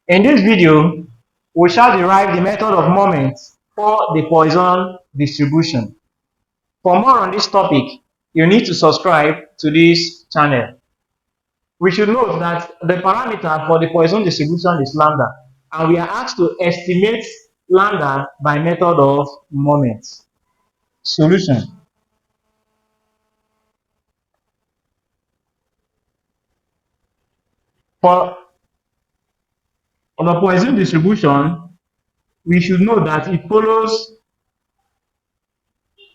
In this video, we shall derive the method of moments for the Poisson distribution. For more on this topic, you need to subscribe to this channel. We should note that the parameter for the Poisson distribution is lambda, and we are asked to estimate lambda by method of moments. Solution. For the Poisson distribution, we should know that it follows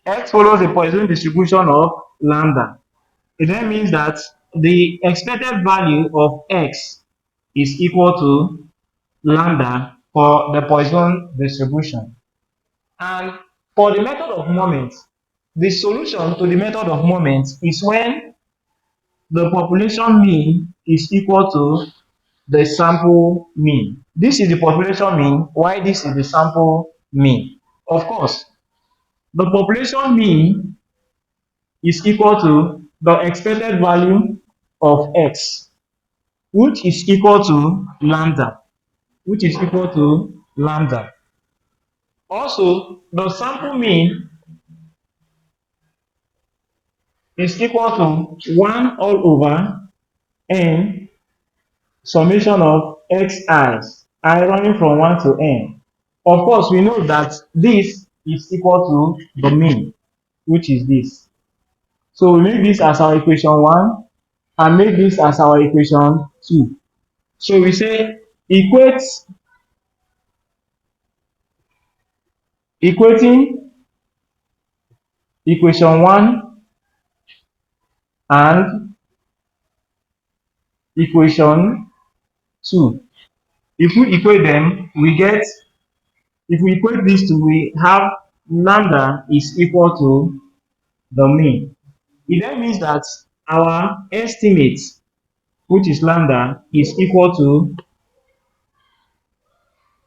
x follows the Poisson distribution of lambda. It then means that the expected value of x is equal to lambda for the Poisson distribution. And for the method of moments, the solution to the method of moments is when the population mean is equal to the sample mean. This is the population mean, while this is the sample mean. Of course, the population mean is equal to the expected value of x, which is equal to lambda, Also, the sample mean is equal to 1 all over n summation of xi's, I running from 1 to n. Of course, we know that this is equal to the mean, which is this. So we make this as our equation 1 and make this as our equation 2. So we say equating equation 1 and equation 2. If we equate them, if we equate these two, we have lambda is equal to the mean. It then means that our estimate, which is lambda, is equal to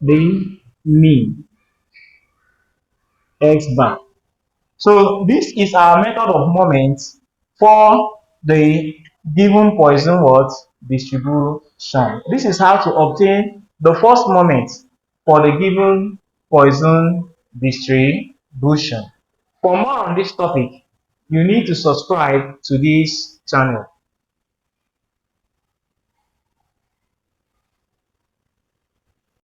the mean, x bar. So this is our method of moments for the given Poisson distribution. This is how to obtain the first moment for the given Poisson distribution. For more on this topic, you need to subscribe to this channel.